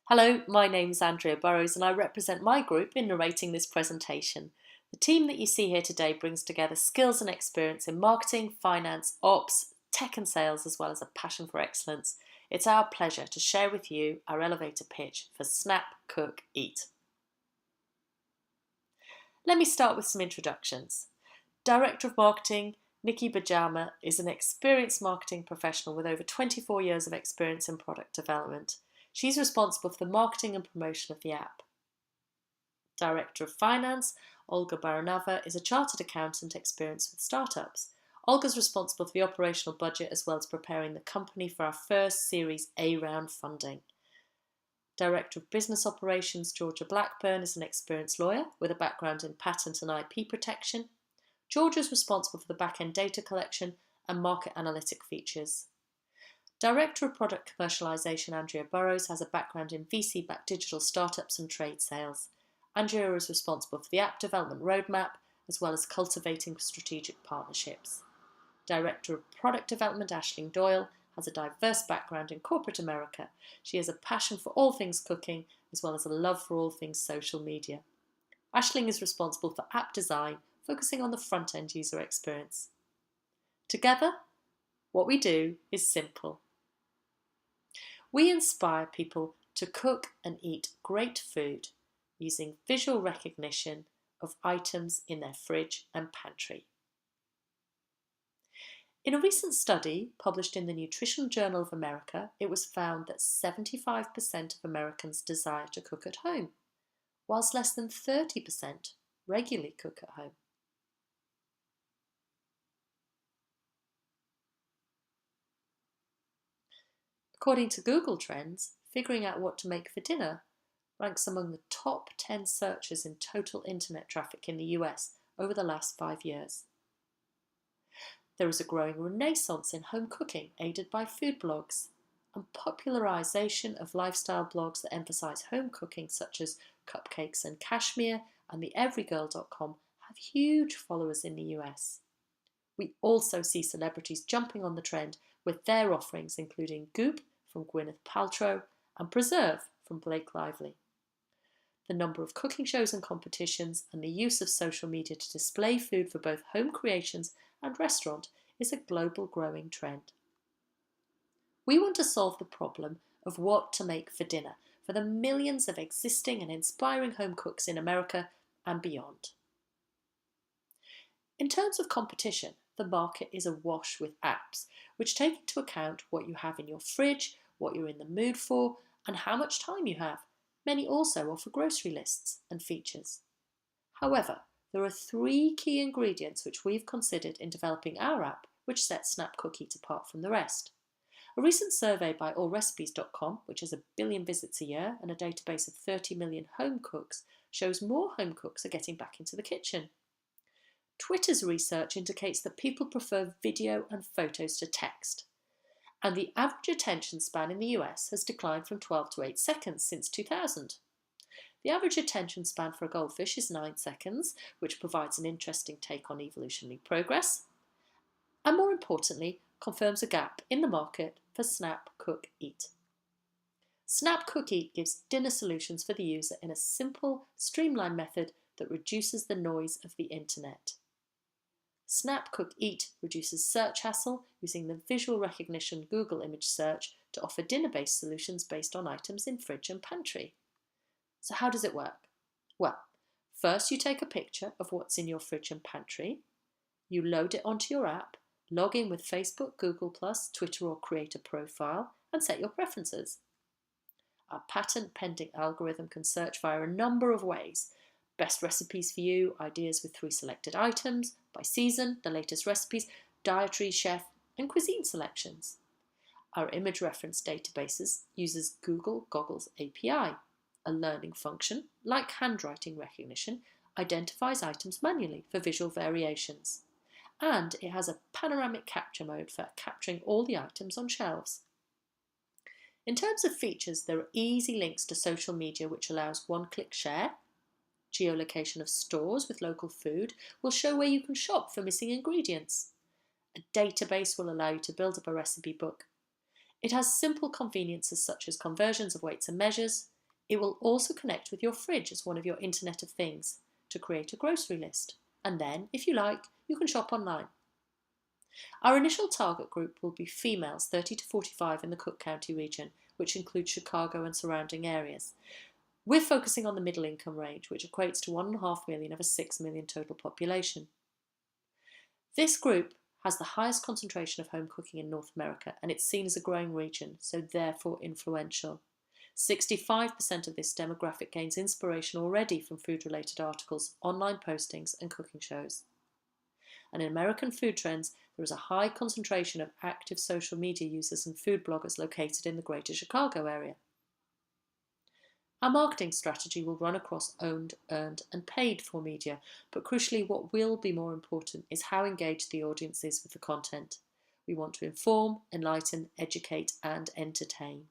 Hello, my name's Andrea Burrows and I represent my group in narrating this presentation. The team that you see here today brings together skills and experience in marketing, finance, ops, tech and sales, as well as a passion for excellence. It's our pleasure to share with you our elevator pitch for Snap, Cook, Eat. Let me start with some introductions. Director of Marketing, Nikki Bajama, is an experienced marketing professional with over 24 years of experience in product development. She's responsible for the marketing and promotion of the app. Director of Finance, Olga Baranova, is a chartered accountant experienced with startups. Olga's responsible for the operational budget as well as preparing the company for our first Series A round funding. Director of Business Operations, Georgia Blackburn, is an experienced lawyer with a background in patent and IP protection. Georgia is responsible for the back-end data collection and market analytic features. Director of Product Commercialization, Andrea Burrows, has a background in VC-backed digital startups and trade sales. Andrea is responsible for the app development roadmap, as well as cultivating strategic partnerships. Director of Product Development, Aisling Doyle, has a diverse background in corporate America. She has a passion for all things cooking, as well as a love for all things social media. Aisling is responsible for app design, focusing on the front-end user experience. Together, what we do is simple. We inspire people to cook and eat great food using visual recognition of items in their fridge and pantry. In a recent study published in the Nutrition Journal of America, it was found that 75% of Americans desire to cook at home, whilst less than 30% regularly cook at home. According to Google Trends, figuring out what to make for dinner ranks among the top 10 searches in total internet traffic in the US over the last 5 years. There is a growing renaissance in home cooking aided by food blogs, and popularization of lifestyle blogs that emphasize home cooking such as Cupcakes and Cashmere and the Everygirl.com have huge followers in the US. We also see celebrities jumping on the trend with their offerings, including Goop from Gwyneth Paltrow and Preserve from Blake Lively. The number of cooking shows and competitions and the use of social media to display food for both home creations and restaurant is a global growing trend. We want to solve the problem of what to make for dinner for the millions of existing and inspiring home cooks in America and beyond. In terms of competition, the market is awash with apps which take into account what you have in your fridge, what you're in the mood for, and how much time you have. Many also offer grocery lists and features. However, there are 3 key ingredients which we've considered in developing our app which set Snap Cook Eat apart from the rest. A recent survey by allrecipes.com, which has 1 billion visits a year and a database of 30 million home cooks, shows more home cooks are getting back into the kitchen. Twitter's research indicates that people prefer video and photos to text, and the average attention span in the US has declined from 12 to 8 seconds since 2000. The average attention span for a goldfish is 9 seconds, which provides an interesting take on evolutionary progress, and more importantly, confirms a gap in the market for Snap Cook Eat. Snap Cook Eat gives dinner solutions for the user in a simple, streamlined method that reduces the noise of the internet. Snap Cook Eat reduces search hassle using the visual recognition Google image search to offer dinner-based solutions based on items in fridge and pantry. So how does it work? Well, first you take a picture of what's in your fridge and pantry, you load it onto your app, log in with Facebook, Google+, Twitter or create a profile and set your preferences. Our patent-pending algorithm can search via a number of ways. Best recipes for you, ideas with 3 selected items, by season, the latest recipes, dietary, chef, and cuisine selections. Our image reference databases uses Google Goggles API. A learning function, like handwriting recognition, identifies items manually for visual variations. And it has a panoramic capture mode for capturing all the items on shelves. In terms of features, there are easy links to social media which allows one-click share. Geolocation of stores with local food will show where you can shop for missing ingredients. A database will allow you to build up a recipe book. It has simple conveniences such as conversions of weights and measures. It will also connect with your fridge as one of your Internet of Things to create a grocery list. And then, if you like, you can shop online. Our initial target group will be females 30 to 45 in the Cook County region, which includes Chicago and surrounding areas. We're focusing on the middle income range, which equates to 1.5 million of a 6 million total population. This group has the highest concentration of home cooking in North America, and it's seen as a growing region, so therefore influential. 65% of this demographic gains inspiration already from food-related articles, online postings and cooking shows. And in American food trends, there is a high concentration of active social media users and food bloggers located in the Greater Chicago area. Our marketing strategy will run across owned, earned and paid for media, but crucially what will be more important is how engaged the audience is with the content. We want to inform, enlighten, educate and entertain.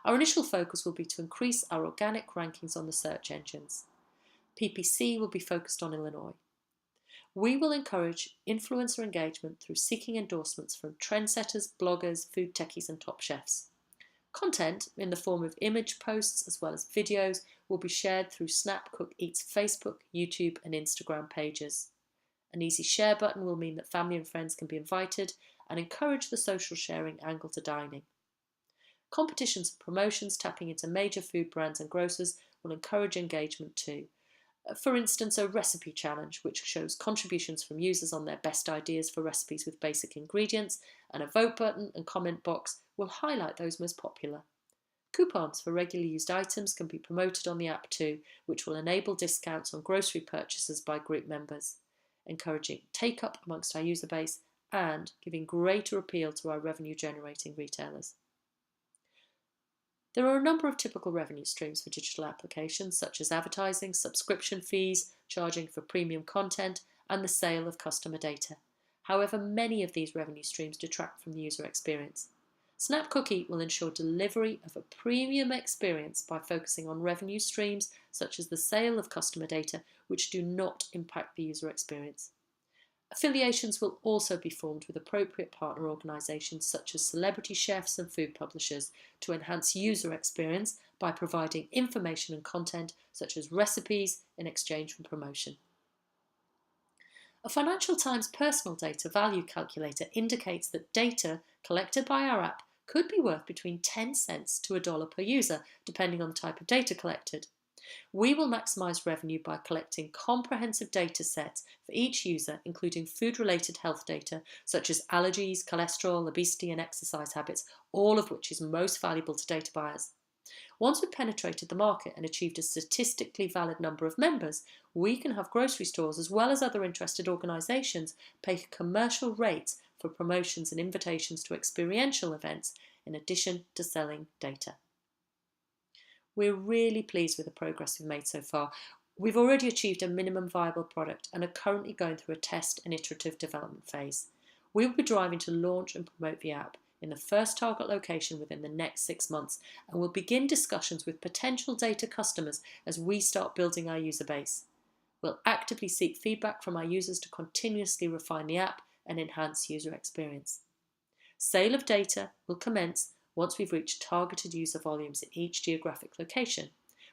Our initial focus will be to increase our organic rankings on the search engines. PPC will be focused on Illinois. We will encourage influencer engagement through seeking endorsements from trendsetters, bloggers, food techies and top chefs. Content in the form of image posts as well as videos will be shared through Snap Cook Eats Facebook, YouTube and Instagram pages. An easy share button will mean that family and friends can be invited and encourage the social sharing angle to dining. Competitions and promotions tapping into major food brands and grocers will encourage engagement too. For instance, a recipe challenge which shows contributions from users on their best ideas for recipes with basic ingredients, and a vote button and comment box will highlight those most popular. Coupons for regularly used items can be promoted on the app too, which will enable discounts on grocery purchases by group members, encouraging take-up amongst our user base and giving greater appeal to our revenue-generating retailers. There are a number of typical revenue streams for digital applications, such as advertising, subscription fees, charging for premium content, and the sale of customer data. However, many of these revenue streams detract from the user experience. Snap Cook Eat will ensure delivery of a premium experience by focusing on revenue streams such as the sale of customer data, which do not impact the user experience. Affiliations will also be formed with appropriate partner organisations such as celebrity chefs and food publishers to enhance user experience by providing information and content such as recipes in exchange for promotion. A Financial Times personal data value calculator indicates that data collected by our app could be worth between 10 cents to $1 per user, depending on the type of data collected. We will maximise revenue by collecting comprehensive data sets for each user, including food-related health data such as allergies, cholesterol, obesity and exercise habits, all of which is most valuable to data buyers. Once we've penetrated the market and achieved a statistically valid number of members, we can have grocery stores as well as other interested organisations pay commercial rates for promotions and invitations to experiential events, in addition to selling data. We're really pleased with the progress we've made so far. We've already achieved a minimum viable product and are currently going through a test and iterative development phase. We will be driving to launch and promote the app in the first target location within the next 6 months, and we'll begin discussions with potential data customers as we start building our user base. We'll actively seek feedback from our users to continuously refine the app and enhance user experience. Sale of data will commence once we've reached targeted user volumes in each geographic location.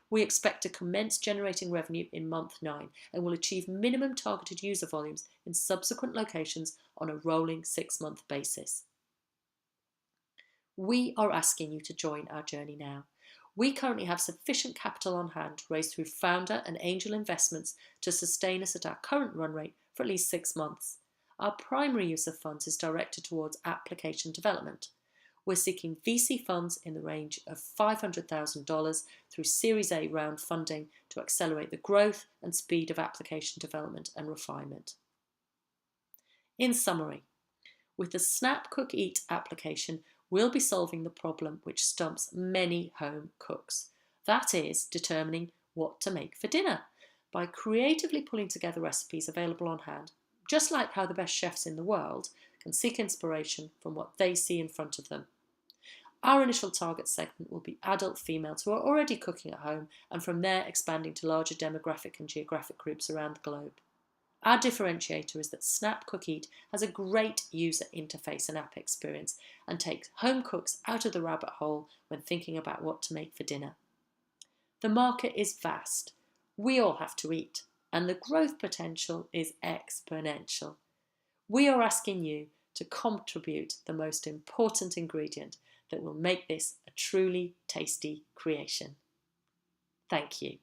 We expect to commence generating revenue in month 9 and will achieve minimum targeted user volumes in subsequent locations on a rolling 6-month basis. We are asking you to join our journey now. We currently have sufficient capital on hand raised through founder and angel investments to sustain us at our current run rate for at least 6 months. Our primary use of funds is directed towards application development. We're seeking VC funds in the range of $500,000 through Series A round funding to accelerate the growth and speed of application development and refinement. In summary, with the Snap Cook Eat application, we'll be solving the problem which stumps many home cooks. That is, determining what to make for dinner by creatively pulling together recipes available on hand, just like how the best chefs in the world can seek inspiration from what they see in front of them. Our initial target segment will be adult females who are already cooking at home, and from there expanding to larger demographic and geographic groups around the globe. Our differentiator is that Snap Cook Eat has a great user interface and app experience and takes home cooks out of the rabbit hole when thinking about what to make for dinner. The market is vast. We all have to eat, and the growth potential is exponential. We are asking you to contribute the most important ingredient that will make this a truly tasty creation. Thank you.